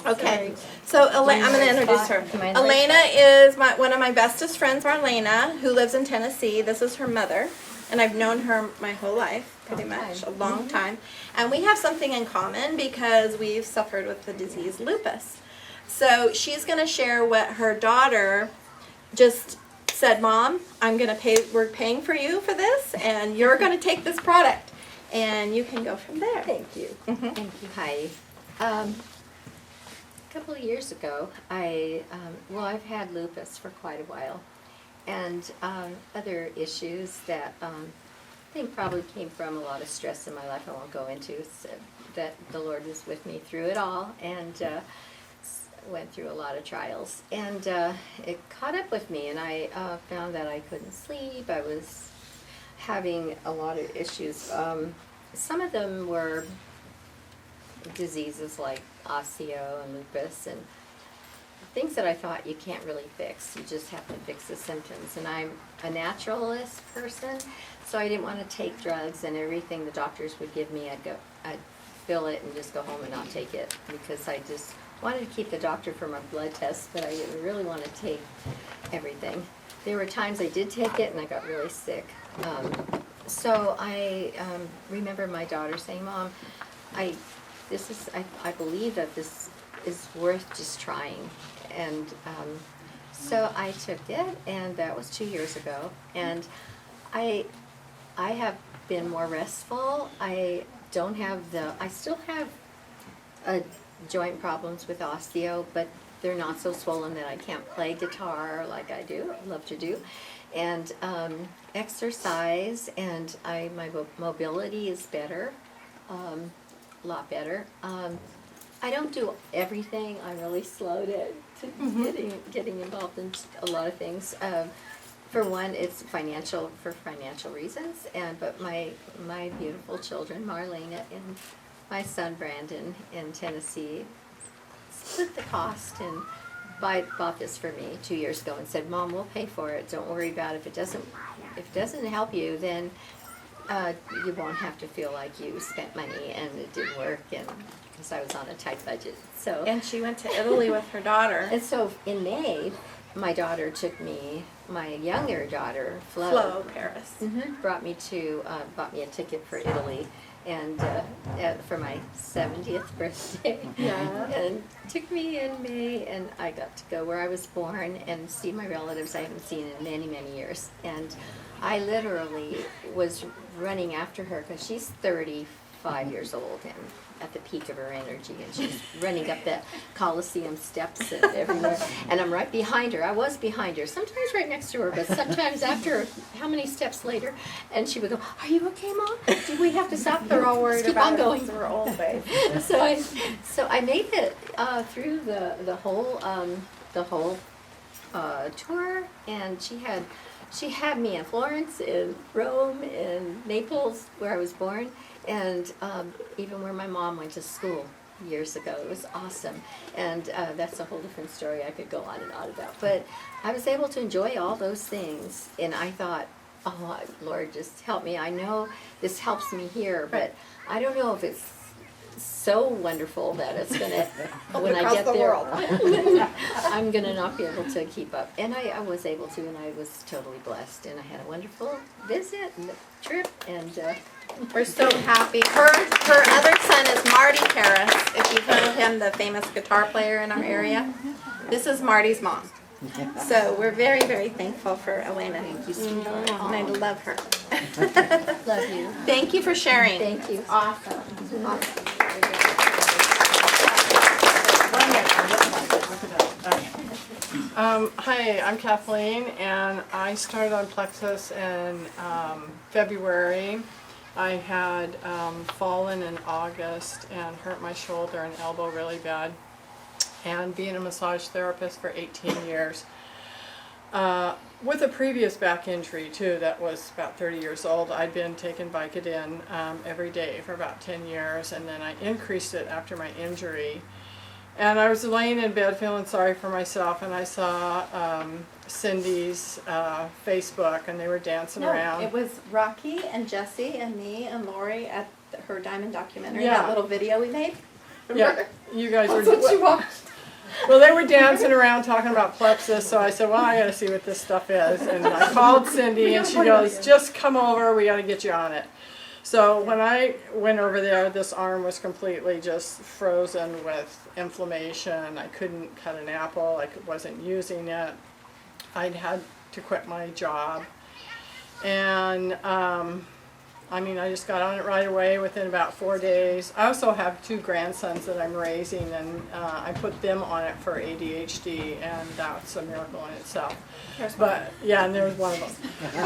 Okay, so I'm going to introduce her. Elena is one of my bestest friends, Marlena, who lives in Tennessee. This is her mother, and I've known her my whole life, pretty much, a long time. And we have something in common because we've suffered with the disease lupus. So she's going to share what her daughter just said, Mom, we're paying for you for this, and you're going to take this product, and you can go from there. Thank you. Thank you, Heidi. A couple of years ago, I've had lupus for quite a while, and other issues that I think probably came from a lot of stress in my life I won't go into, so that the Lord was with me through it all, and went through a lot of trials, and it caught up with me, and I found that I couldn't sleep. I was having a lot of issues. Some of them were diseases like osteo and lupus and things that I thought you can't really fix. You just have to fix the symptoms. And I'm a naturalist person, so I didn't want to take drugs, and everything the doctors would give me, I'd fill it and just go home and not take it, because I just wanted to keep the doctor from a blood test, but I didn't really want to take everything. There were times I did take it and I got really sick. So I remember my daughter saying, Mom, I believe that this is worth just trying. And so I took it, and that was 2 years ago. And I have been more restful. I still have joint problems with osteo, but they're not so swollen that I can't play guitar like I love to do. And exercise, and my mobility is better. A lot better. I don't do everything. I'm really slow to getting involved in a lot of things. For one, it's for financial reasons, but my beautiful children, Marlena and my son Brandon in Tennessee, split the cost and bought this for me 2 years ago and said, Mom, we'll pay for it. Don't worry about it. If it doesn't help you, then you won't have to feel like you spent money and it didn't work, and because I was on a tight budget. So And she went to Italy with her daughter. And so in May, my younger daughter, Flo Paris, bought me a ticket for Italy, and for my 70th birthday. Yeah. And took me in May, and I got to go where I was born and see my relatives I haven't seen in many, many years. And I literally was running after her because she's 35 years old and at the peak of her energy, and she's running up the Coliseum steps and everywhere, and I'm right behind her. I was behind her, sometimes right next to her, but sometimes after how many steps later, and she would go, "Are you okay, Mom? Do we have to stop?" They're all worried keep about on going. We're old, babe. So I made it through the whole tour, and she had me in Florence, in Rome, in Naples, where I was born, and even where my mom went to school years ago. It was awesome, and that's a whole different story I could go on and on about. But I was able to enjoy all those things, and I thought, oh, Lord, just help me. I know this helps me here, but I don't know if it's so wonderful that it's going to, when I get there, I'm going to not be able to keep up. And I was able to, and I was totally blessed. And I had a wonderful visit and trip, and we're so happy. Her other son is Marty Paris, if you've heard of him, the famous guitar player in our area. This is Marty's mom. So we're very, very thankful for Elena. Thank you, sweetheart. And I love her. Love you. Thank you for sharing. Thank you. Awesome. Hi, I'm Kathleen, and I started on Plexus in February. I had fallen in August and hurt my shoulder and elbow really bad, and being a massage therapist for 18 years. With a previous back injury too that was about 30 years old, I'd been taking Vicodin every day for about 10 years, and then I increased it after my injury. And I was laying in bed feeling sorry for myself, and I saw Cindy's Facebook, and they were dancing around. It was Rocky and Jesse and me and Lori at her Diamond documentary, Yeah. that little video we made. Yeah, you guys were. That's what you watched. Well, they were dancing around talking about Plexus, so I said, well, I got to see what this stuff is. And I called Cindy, and she goes, just come over, we got to get you on it. So when I went over there, this arm was completely just frozen with inflammation. I couldn't cut an apple, wasn't using it. I'd had to quit my job. And I just got on it right away within about 4 days. I also have 2 grandsons that I'm raising, and I put them on it for ADHD, and that's a miracle in itself. But yeah, and there's one of them.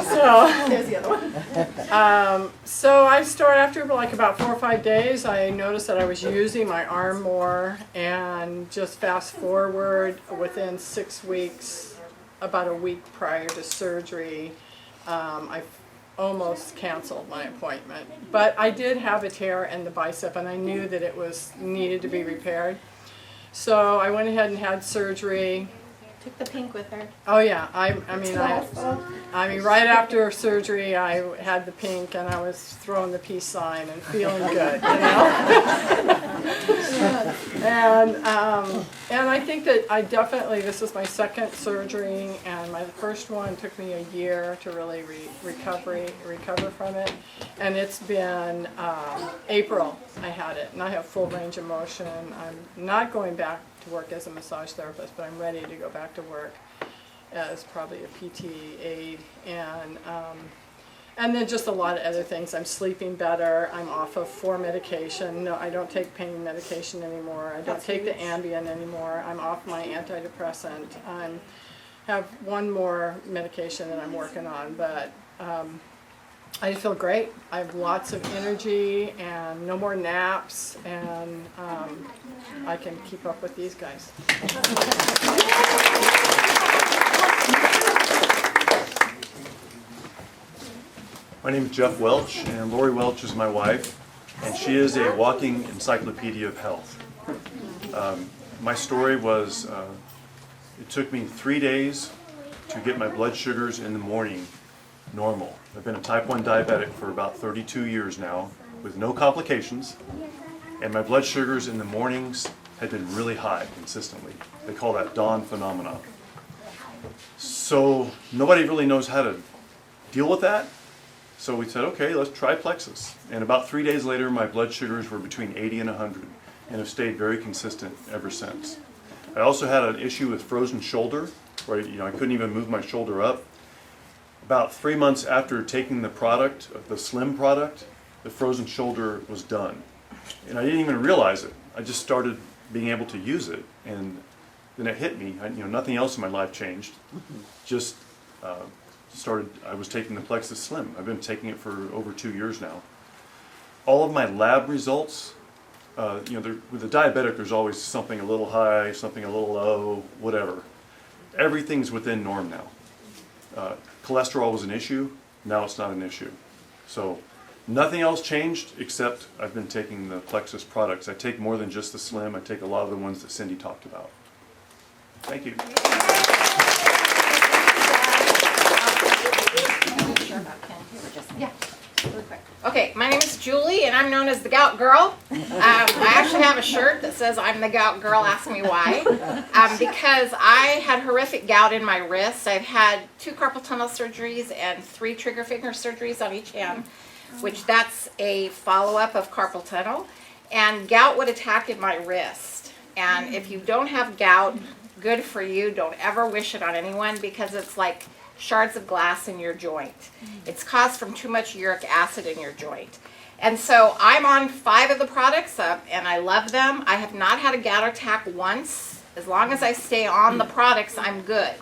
So There's the other one. so I started after like about 4 or 5 days. I noticed that I was using my arm more, and just fast forward within 6 weeks, about a week prior to surgery, I almost canceled my appointment. But I did have a tear in the bicep, and I knew that it needed to be repaired. So I went ahead and had surgery. Took the pink with her. Oh yeah, I mean, right after surgery, I had the pink, and I was throwing the peace sign and feeling good, you know. And I think that this is my second surgery, and my first one took me a year to really recover from it. And it's been April I had it, and I have full range of motion. I'm not going back to work as a massage therapist, but I'm ready to go back to work as probably a PT aide, and then just a lot of other things. I'm sleeping better. I'm off of 4 medication. No, I don't take pain medication anymore. I don't take the Ambien anymore. I'm off my antidepressant. I have 1 more medication that I'm working on, but I feel great. I have lots of energy and no more naps, and I can keep up with these guys. My name is Jeff Welch, and Lori Welch is my wife, and she is a walking encyclopedia of health. My story was, it took me 3 days to get my blood sugars in the morning normal. I've been a type 1 diabetic for about 32 years now, with no complications, and my blood sugars in the mornings had been really high consistently. They call that dawn phenomenon. So nobody really knows how to deal with that. So we said, okay, let's try Plexus. And about 3 days later, my blood sugars were between 80 and 100, and have stayed very consistent ever since. I also had an issue with frozen shoulder, where I couldn't even move my shoulder up. About 3 months after taking the product, the Slim product, the frozen shoulder was done. And I didn't even realize it. I just started being able to use it, and then it hit me. Nothing else in my life changed. Just I was taking the Plexus Slim. I've been taking it for over 2 years now. All of my lab results, with a diabetic, there's always something a little high, something a little low, whatever. Everything's within norm now. Cholesterol was an issue. Now it's not an issue. So nothing else changed except I've been taking the Plexus products. I take more than just the Slim. I take a lot of the ones that Cindy talked about. Thank you. Yeah, really quick. Okay, my name is Julie, and I'm known as the Gout Girl. I actually have a shirt that says I'm the Gout Girl, ask me why. Because I had horrific gout in my wrist. I've had 2 carpal tunnel surgeries and 3 trigger finger surgeries on each hand, which that's a follow-up of carpal tunnel. And gout would attack in my wrist. And if you don't have gout, good for you. Don't ever wish it on anyone, because it's like shards of glass in your joint. It's caused from too much uric acid in your joint. And so I'm on 5 of the products, and I love them. I have not had a gout attack once. As long as I stay on the products, I'm good.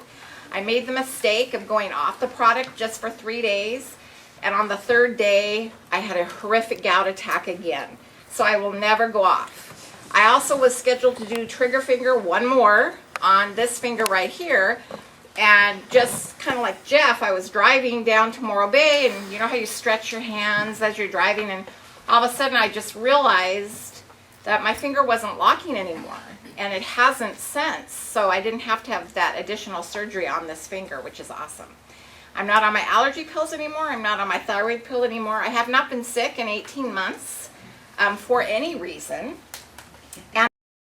I made the mistake of going off the product just for 3 days, and on the 3rd day, I had a horrific gout attack again. So I will never go off. I also was scheduled to do trigger finger 1 more on this finger right here. And just kind of like Jeff, I was driving down to Morro Bay, and you know how you stretch your hands as you're driving, and all of a sudden I just realized that my finger wasn't locking anymore, and it hasn't since. So I didn't have to have that additional surgery on this finger, which is awesome. I'm not on my allergy pills anymore. I'm not on my thyroid pill anymore. I have not been sick in 18 months for any reason.